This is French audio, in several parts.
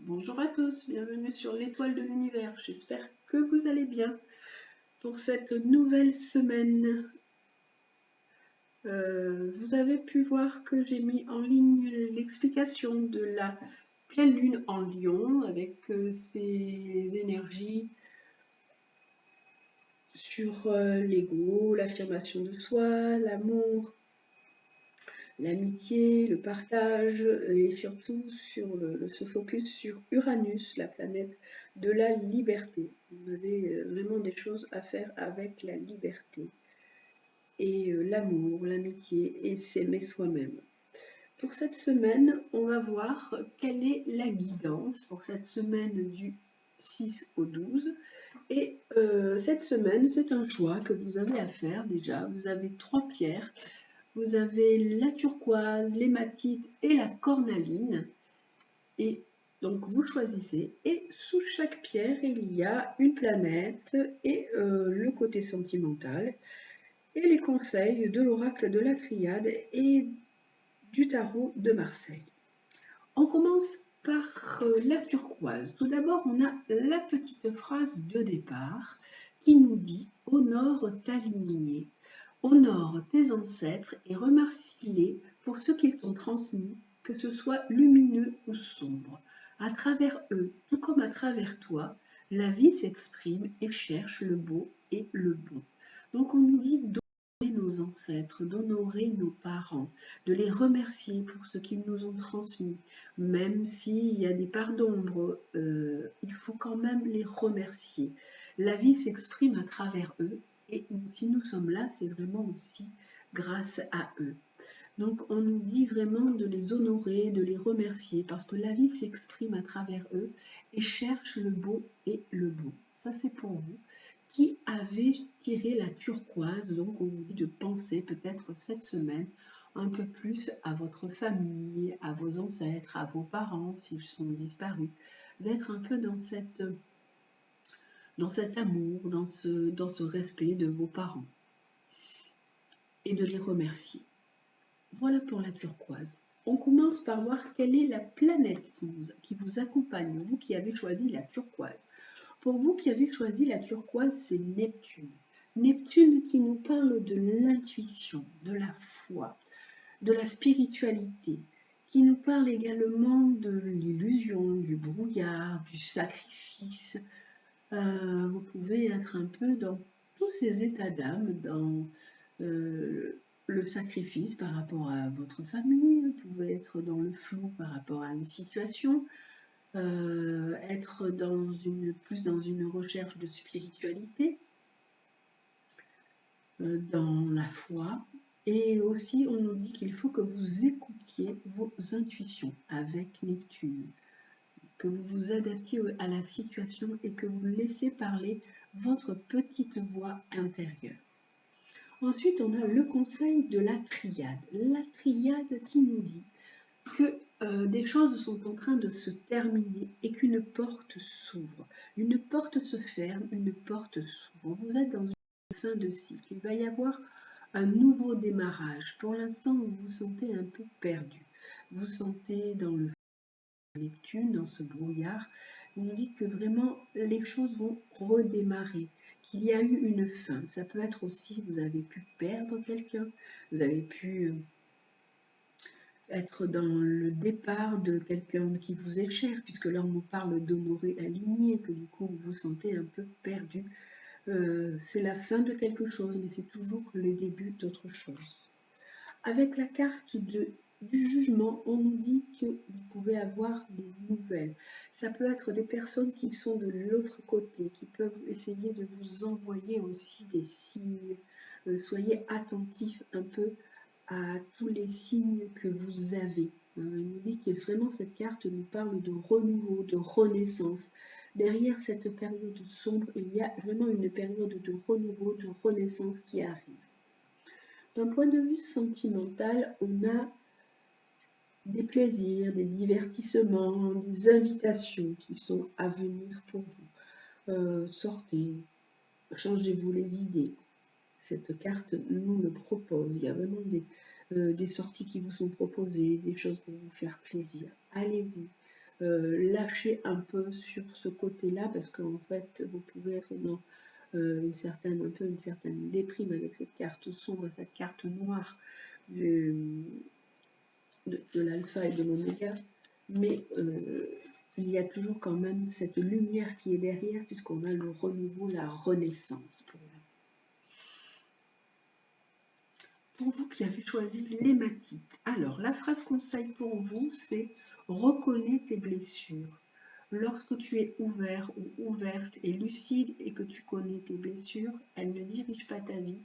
Bonjour à tous, bienvenue sur l'étoile de l'univers. J'espère que vous allez bien pour cette nouvelle semaine. Vous avez pu voir que j'ai mis en ligne l'explication de la pleine lune en Lion avec ses énergies sur l'ego, l'affirmation de soi, l'amour, l'amitié, le partage et surtout sur ce focus sur Uranus, la planète de la liberté. Vous avez vraiment des choses à faire avec la liberté et l'amour, l'amitié et s'aimer soi-même. Pour cette semaine, on va voir quelle est la guidance pour cette semaine du 6 au 12. Et cette semaine, c'est un choix que vous avez à faire déjà. Vous avez 3 pierres. Vous avez la turquoise, l'hématite et la cornaline. Et donc vous choisissez. Et sous chaque pierre, il y a une planète et le côté sentimental. Et les conseils de l'oracle de la Triade et du tarot de Marseille. On commence par la turquoise. Tout d'abord, on a la petite phrase de départ qui nous dit « Honore ta lignée ». Honore tes ancêtres et remercie-les pour ce qu'ils t'ont transmis, que ce soit lumineux ou sombre. À travers eux, tout comme à travers toi, la vie s'exprime et cherche le beau et le bon. Donc on nous dit d'honorer nos ancêtres, d'honorer nos parents, de les remercier pour ce qu'ils nous ont transmis. Même s'il y a des parts d'ombre, il faut quand même les remercier. La vie s'exprime à travers eux. Et si nous sommes là, c'est vraiment aussi grâce à eux. Donc on nous dit vraiment de les honorer, de les remercier, parce que la vie s'exprime à travers eux et cherche le beau et le bon. Ça c'est pour vous qui avez tiré la turquoise. Donc on vous dit de penser peut-être cette semaine un peu plus à votre famille, à vos ancêtres, à vos parents s'ils sont disparus, d'être un peu dans cet amour, dans ce respect de vos parents et de les remercier. Voilà pour la turquoise. On commence par voir quelle est la planète qui vous accompagne, vous qui avez choisi la turquoise. Pour vous qui avez choisi la turquoise, c'est Neptune. Neptune qui nous parle de l'intuition, de la foi, de la spiritualité, qui nous parle également de l'illusion, du brouillard, du sacrifice. Vous pouvez être un peu dans tous ces états d'âme, dans le sacrifice par rapport à votre famille, vous pouvez être dans le flou par rapport à une situation, être plus dans une recherche de spiritualité, dans la foi. Et aussi, on nous dit qu'il faut que vous écoutiez vos intuitions avec Neptune, que vous vous adaptiez à la situation et que vous laissez parler votre petite voix intérieure. Ensuite, on a le conseil de la triade. La triade qui nous dit que des choses sont en train de se terminer et qu'une porte s'ouvre. Une porte se ferme, une porte s'ouvre. Vous êtes dans une fin de cycle. Il va y avoir un nouveau démarrage. Pour l'instant, vous vous sentez un peu perdu. Vous sentez dans le Neptune, dans ce brouillard. On nous dit que vraiment les choses vont redémarrer, qu'il y a eu une fin. Ça peut être aussi, vous avez pu perdre quelqu'un, vous avez pu être dans le départ de quelqu'un qui vous est cher, puisque là on nous parle d'honorer la lignée, que du coup vous vous sentez un peu perdu. C'est la fin de quelque chose, mais c'est toujours le début d'autre chose. Avec la carte du jugement, on nous dit que vous pouvez avoir des nouvelles. Ça peut être des personnes qui sont de l'autre côté, qui peuvent essayer de vous envoyer aussi des signes. Soyez attentifs un peu à tous les signes que vous avez. On nous dit que vraiment cette carte nous parle de renouveau, de renaissance. Derrière cette période sombre, il y a vraiment une période de renouveau, de renaissance qui arrive. D'un point de vue sentimental, on a des plaisirs, des divertissements, des invitations qui sont à venir pour vous. Sortez, changez-vous les idées. Cette carte nous le propose. Il y a vraiment des sorties qui vous sont proposées, des choses pour vous faire plaisir. Allez-y. lâcher un peu sur ce côté-là, parce qu'en fait, vous pouvez être dans une certaine déprime avec cette carte sombre, cette carte noire de l'alpha et de l'oméga, mais il y a toujours quand même cette lumière qui est derrière, puisqu'on a le renouveau, la renaissance pour vous. Pour vous qui avez choisi l'hématite, alors la phrase conseil pour vous, c'est « Reconnais tes blessures ». Lorsque tu es ouvert ou ouverte et lucide et que tu connais tes blessures, elles ne dirigent pas ta vie,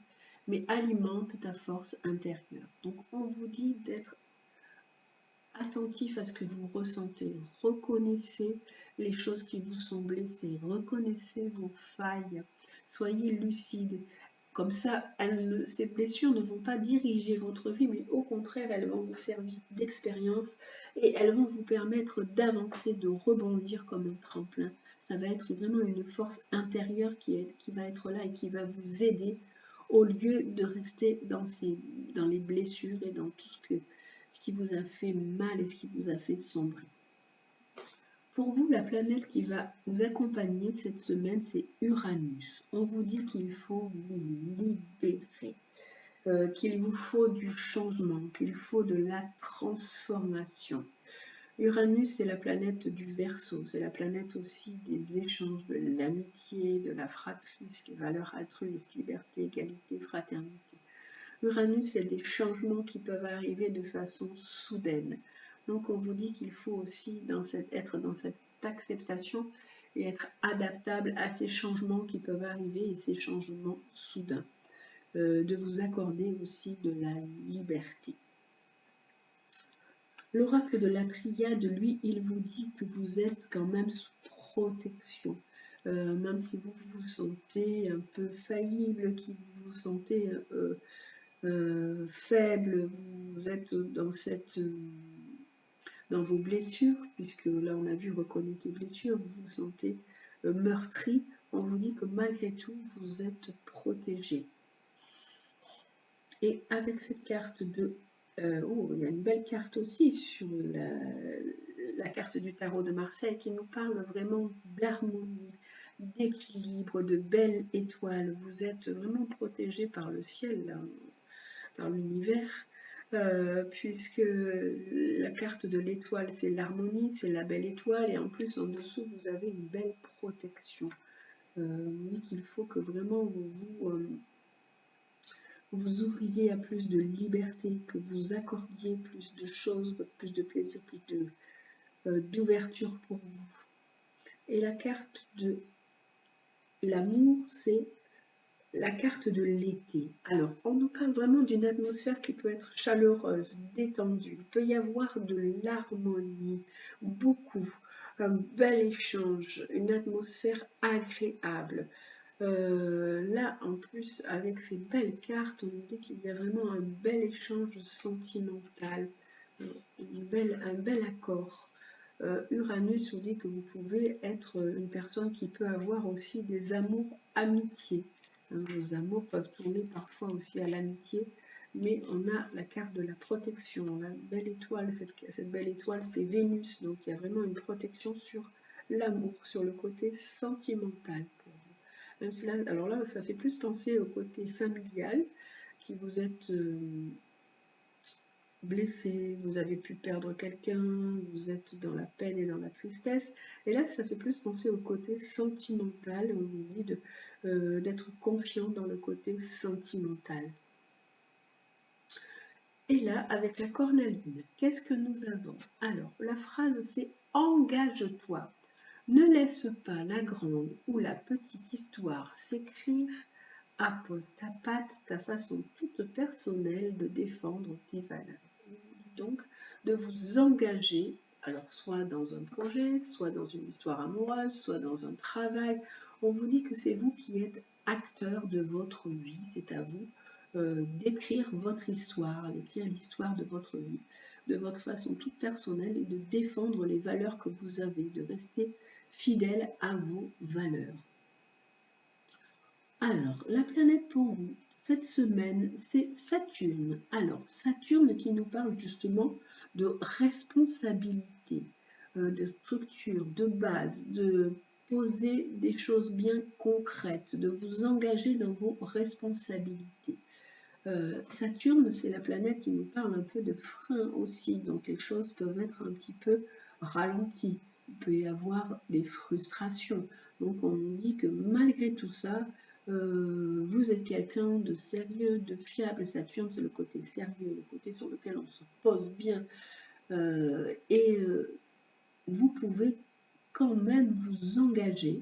mais alimentent ta force intérieure. Donc on vous dit d'être attentif à ce que vous ressentez. Reconnaissez les choses qui vous sont blessées. Reconnaissez vos failles. Soyez lucide. Comme ça, ces blessures ne vont pas diriger votre vie, mais au contraire, elles vont vous servir d'expérience et elles vont vous permettre d'avancer, de rebondir comme un tremplin. Ça va être vraiment une force intérieure qui va être là et qui va vous aider au lieu de rester dans les blessures et dans tout ce qui vous a fait mal et ce qui vous a fait sombrer. Pour vous, la planète qui va vous accompagner cette semaine, c'est Uranus. On vous dit qu'il faut vous libérer, qu'il vous faut du changement, qu'il faut de la transformation. Uranus, c'est la planète du Verseau, c'est la planète aussi des échanges, de l'amitié, de la fratrie, les valeurs altruistes, liberté, égalité, fraternité. Uranus, c'est des changements qui peuvent arriver de façon soudaine. Donc on vous dit qu'il faut aussi être dans cette acceptation et être adaptable à ces changements qui peuvent arriver et ces changements soudains. De vous accorder aussi de la liberté. L'oracle de la triade, lui, il vous dit que vous êtes quand même sous protection. Même si vous vous sentez un peu faillible, que vous vous sentez faible, vous êtes dans vos blessures, puisque là on a vu reconnaître les blessures, vous vous sentez meurtri, on vous dit que malgré tout vous êtes protégé. Et avec cette carte de il y a une belle carte aussi sur la carte du tarot de Marseille qui nous parle vraiment d'harmonie, d'équilibre, de belles étoiles. Vous êtes vraiment protégé par le ciel, là, par l'univers, puisque la carte de l'étoile, c'est l'harmonie, c'est la belle étoile, et en plus, en dessous, vous avez une belle protection. On dit qu'il faut que vraiment vous ouvriez à plus de liberté, que vous accordiez plus de choses, plus de plaisir, plus d'ouverture pour vous. Et la carte de l'amour, c'est la carte de l'été. Alors, on nous parle vraiment d'une atmosphère qui peut être chaleureuse, détendue. Il peut y avoir de l'harmonie, beaucoup, un bel échange, une atmosphère agréable. Là, en plus, avec ces belles cartes, on nous dit qu'il y a vraiment un bel échange sentimental, un bel accord. Uranus nous dit que vous pouvez être une personne qui peut avoir aussi des amours amitiés. Vos amours peuvent tourner parfois aussi à l'amitié, mais on a la carte de la protection. La belle étoile, cette belle étoile, c'est Vénus, donc il y a vraiment une protection sur l'amour, sur le côté sentimental pour vous. Même si là, alors là, ça fait plus penser au côté familial, qui vous êtes blessé, vous avez pu perdre quelqu'un, vous êtes dans la peine et dans la tristesse. Et là, ça fait plus penser au côté sentimental, on vous dit d'être confiant dans le côté sentimental. Et là, avec la cornaline, qu'est-ce que nous avons? Alors, la phrase, c'est « Engage-toi ». Ne laisse pas la grande ou la petite histoire s'écrire. Appose ta patte, ta façon toute personnelle de défendre tes valeurs. Donc de vous engager, alors soit dans un projet, soit dans une histoire amoureuse, soit dans un travail. On vous dit que c'est vous qui êtes acteur de votre vie, c'est à vous d'écrire votre histoire, d'écrire l'histoire de votre vie, de votre façon toute personnelle et de défendre les valeurs que vous avez, de rester fidèle à vos valeurs. Alors, la planète pour vous, cette semaine, c'est Saturne. Alors, Saturne qui nous parle justement de responsabilité. de structure, de base, de poser des choses bien concrètes, de vous engager dans vos responsabilités. Saturne, c'est la planète qui nous parle un peu de frein aussi, donc les choses peuvent être un petit peu ralenties. Il peut y avoir des frustrations. Donc on nous dit que malgré tout ça, vous êtes quelqu'un de sérieux, de fiable. Saturne, c'est le côté sérieux, le côté sur lequel on se pose bien. Et vous pouvez quand même vous engager,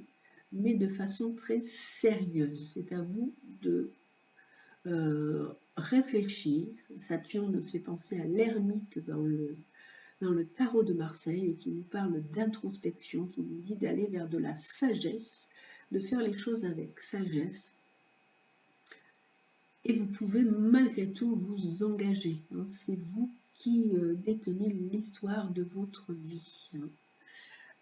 mais de façon très sérieuse. C'est à vous de réfléchir. Saturne nous fait penser à l'ermite dans le tarot de Marseille et qui nous parle d'introspection, qui nous dit d'aller vers de la sagesse, de faire les choses avec sagesse. Et vous pouvez malgré tout vous engager. Hein. C'est vous qui détenez l'histoire de votre vie. Hein.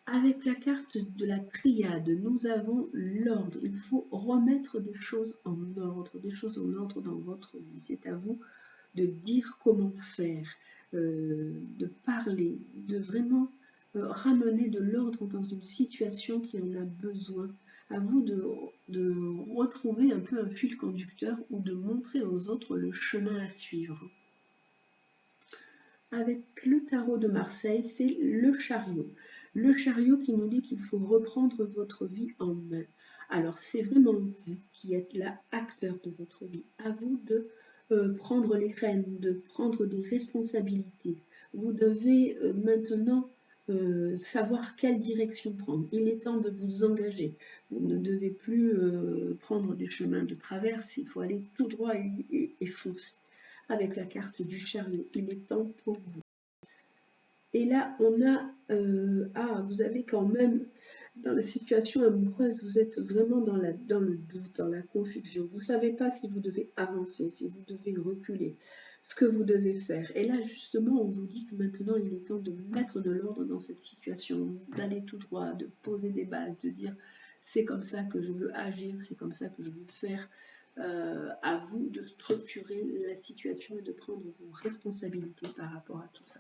Avec la carte de la triade, nous avons l'ordre. Il faut remettre des choses en ordre dans votre vie. C'est à vous de dire comment faire, de parler, de vraiment ramener de l'ordre dans une situation qui en a besoin. À vous de retrouver un peu un fil conducteur ou de montrer aux autres le chemin à suivre. Avec le tarot de Marseille, c'est le chariot. Le chariot qui nous dit qu'il faut reprendre votre vie en main. Alors, c'est vraiment vous qui êtes là, acteur de votre vie. À vous de prendre les rênes, de prendre des responsabilités. Vous devez maintenant savoir quelle direction prendre. Il est temps de vous engager. Vous ne devez plus prendre des chemins de traverse, il faut aller tout droit et foncer. Avec la carte du chariot, il est temps pour vous. Et là, on a, vous avez quand même, dans la situation amoureuse, vous êtes vraiment dans le doute, dans la confusion. Vous ne savez pas si vous devez avancer, si vous devez reculer, ce que vous devez faire. Et là, justement, on vous dit que maintenant, il est temps de mettre de l'ordre dans cette situation, d'aller tout droit, de poser des bases, de dire c'est comme ça que je veux agir, c'est comme ça que je veux faire. À vous de structurer la situation et de prendre vos responsabilités par rapport à tout ça.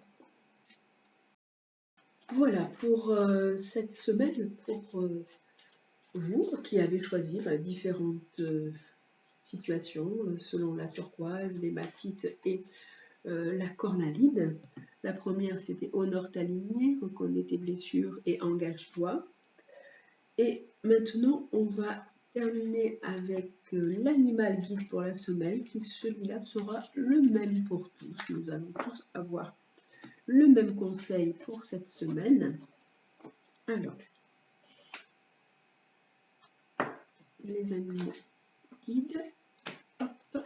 Voilà pour cette semaine, pour vous qui avez choisi différentes situations selon la turquoise, l'hématite et la cornaline. La première, c'était honore ta lignée, reconnais tes blessures et engage-toi. Et maintenant, on va terminer avec l'animal guide pour la semaine, qui celui-là sera le même pour tous. Nous allons tous avoir le même conseil pour cette semaine. Alors, les animaux guides. Hop.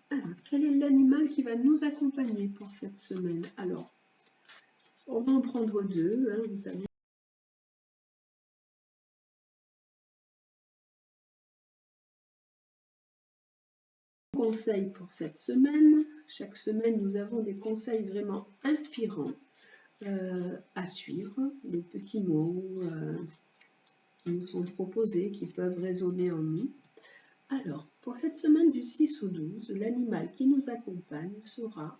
Alors, quel est l'animal qui va nous accompagner pour cette semaine? Alors, on va en prendre deux, hein, vous savez. Conseils pour cette semaine. Chaque semaine, nous avons des conseils vraiment inspirants à suivre, des petits mots qui nous sont proposés, qui peuvent résonner en nous. Alors, pour cette semaine du 6 au 12, l'animal qui nous accompagne sera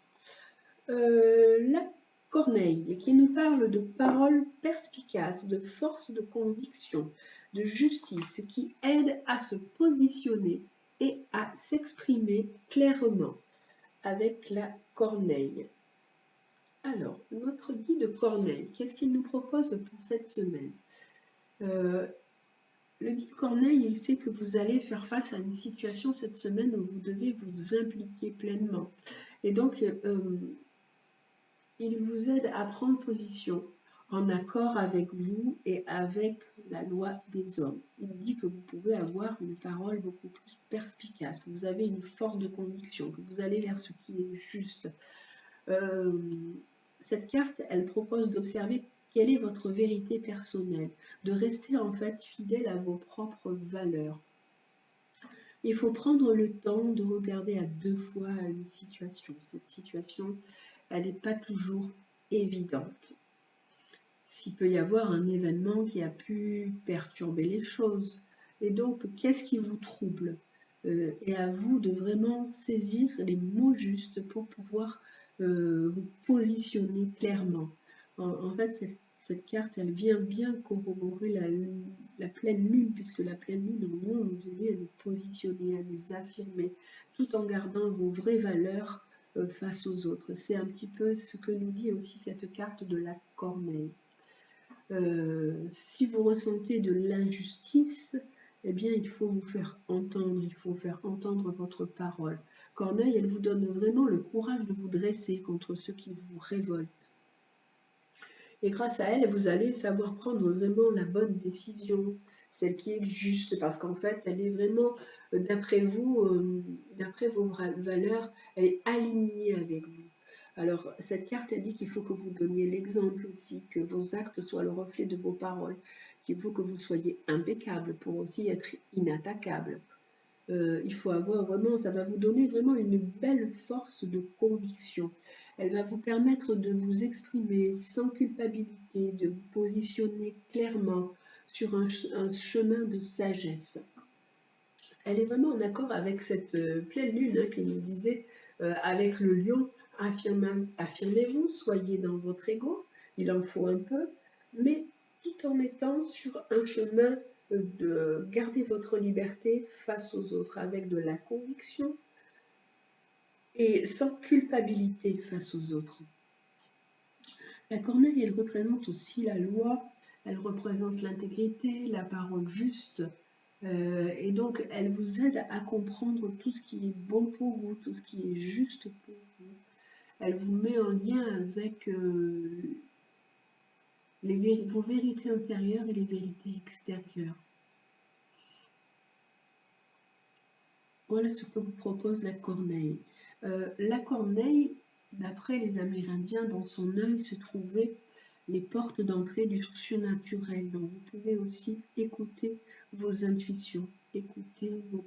la corneille, qui nous parle de paroles perspicaces, de force de conviction, de justice, qui aide à se positionner et à s'exprimer clairement avec la corneille. Alors, notre guide Corneille, qu'est-ce qu'il nous propose pour cette semaine? Le guide Corneille, il sait que vous allez faire face à une situation cette semaine où vous devez vous impliquer pleinement. Et donc, il vous aide à prendre position en accord avec vous et avec la loi des hommes. Il dit que vous pouvez avoir une parole beaucoup plus perspicace, que vous avez une force de conviction, que vous allez vers ce qui est juste. Cette carte, elle propose d'observer quelle est votre vérité personnelle, de rester en fait fidèle à vos propres valeurs. Il faut prendre le temps de regarder à deux fois une situation. Cette situation, elle n'est pas toujours évidente. S'il peut y avoir un événement qui a pu perturber les choses. Et donc, qu'est-ce qui vous trouble? Et à vous de vraiment saisir les mots justes pour pouvoir vous positionner clairement. En fait, cette carte, elle vient bien corroborer la pleine lune, puisque la pleine lune, en nous, nous aider à nous positionner, à nous affirmer, tout en gardant vos vraies valeurs face aux autres. C'est un petit peu ce que nous dit aussi cette carte de la corneille. Si vous ressentez de l'injustice, eh bien, il faut vous faire entendre, il faut faire entendre votre parole. Corneille, elle vous donne vraiment le courage de vous dresser contre ceux qui vous révoltent. Et grâce à elle, vous allez savoir prendre vraiment la bonne décision, celle qui est juste, parce qu'en fait, elle est vraiment, d'après vous, d'après vos valeurs, elle est alignée avec vous. Alors, cette carte, elle dit qu'il faut que vous donniez l'exemple aussi, que vos actes soient le reflet de vos paroles, qu'il faut que vous soyez impeccable pour aussi être inattaquable. Il faut avoir vraiment, ça va vous donner vraiment une belle force de conviction. Elle va vous permettre de vous exprimer sans culpabilité, de vous positionner clairement sur un chemin de sagesse. Elle est vraiment en accord avec cette pleine lune qui nous disait, avec le lion, affirmez-vous, soyez dans votre ego, il en faut un peu, mais tout en étant sur un chemin de garder votre liberté face aux autres, avec de la conviction et sans culpabilité face aux autres. La corneille, elle représente aussi la loi, elle représente l'intégrité, la parole juste, et donc elle vous aide à comprendre tout ce qui est bon pour vous, tout ce qui est juste pour vous. Elle vous met en lien avec vos vérités intérieures et les vérités extérieures. Voilà ce que vous propose la corneille. La corneille, d'après les Amérindiens, dans son œil se trouvaient les portes d'entrée du surnaturel. Donc vous pouvez aussi écouter vos intuitions, écouter vos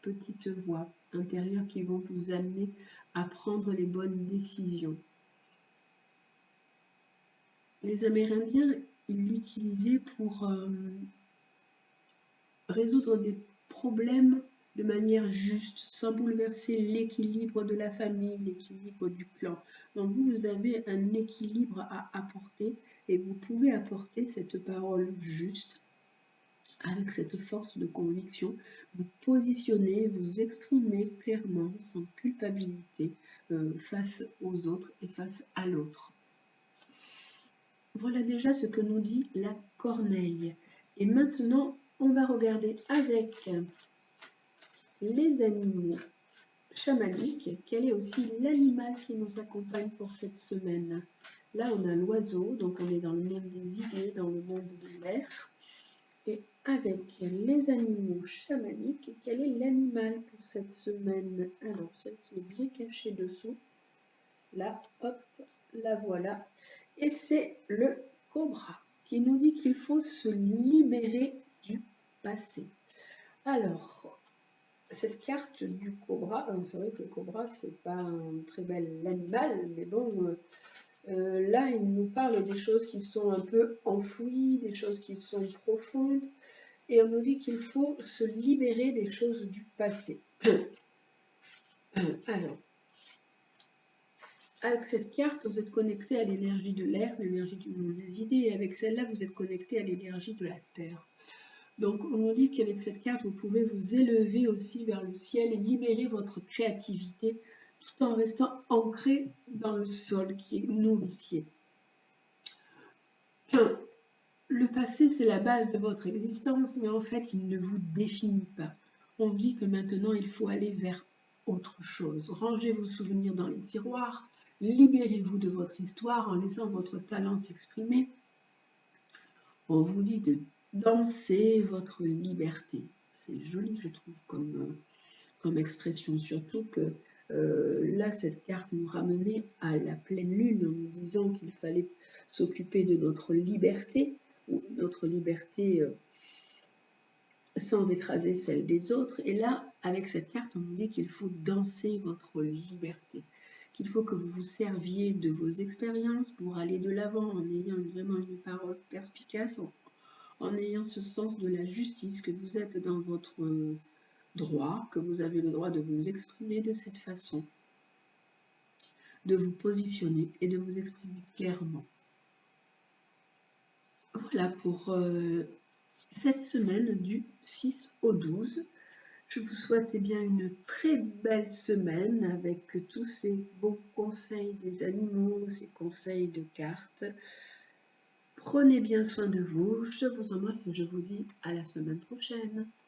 petites voix intérieures qui vont vous amener à prendre les bonnes décisions. Les Amérindiens, ils l'utilisaient pour résoudre des problèmes de manière juste, sans bouleverser l'équilibre de la famille, l'équilibre du clan. Donc vous avez un équilibre à apporter et vous pouvez apporter cette parole juste avec cette force de conviction, vous positionnez, vous exprimez clairement, sans culpabilité, face aux autres et face à l'autre. Voilà déjà ce que nous dit la corneille. Et maintenant, on va regarder avec les animaux chamaniques, quel est aussi l'animal qui nous accompagne pour cette semaine. Là, on a l'oiseau, donc on est dans le monde des idées, dans le monde de l'air. Et avec les animaux chamaniques, quel est l'animal pour cette semaine? Alors, celle qui est bien cachée dessous, là, hop, la voilà. Et c'est le cobra qui nous dit qu'il faut se libérer du passé. Alors, cette carte du cobra, c'est vrai que le cobra, c'est pas un très bel animal, mais bon, là, il nous parle des choses qui sont un peu enfouies, des choses qui sont profondes, et on nous dit qu'il faut se libérer des choses du passé. Alors, avec cette carte, vous êtes connecté à l'énergie de l'air, l'énergie du monde des idées, et avec celle-là, vous êtes connecté à l'énergie de la terre. Donc, on nous dit qu'avec cette carte, vous pouvez vous élever aussi vers le ciel et libérer votre créativité tout en restant ancré dans le sol qui est nourricier. Le passé, c'est la base de votre existence, mais en fait, il ne vous définit pas. On dit que maintenant, il faut aller vers autre chose. Rangez vos souvenirs dans les tiroirs, libérez-vous de votre histoire en laissant votre talent s'exprimer. On vous dit de danser votre liberté. C'est joli, je trouve, comme expression, surtout que là, cette carte nous ramenait à la pleine lune en nous disant qu'il fallait s'occuper de notre liberté, ou notre liberté sans écraser celle des autres. Et là, avec cette carte, on nous dit qu'il faut danser votre liberté, qu'il faut que vous vous serviez de vos expériences pour aller de l'avant en ayant vraiment une parole perspicace, en ayant ce sens de la justice, que vous êtes dans votre droit, que vous avez le droit de vous exprimer de cette façon. de vous positionner et de vous exprimer clairement. Voilà pour cette semaine du 6 au 12. Je vous souhaite bien une très belle semaine avec tous ces bons conseils des animaux, ces conseils de cartes. Prenez bien soin de vous. Je vous embrasse et je vous dis à la semaine prochaine.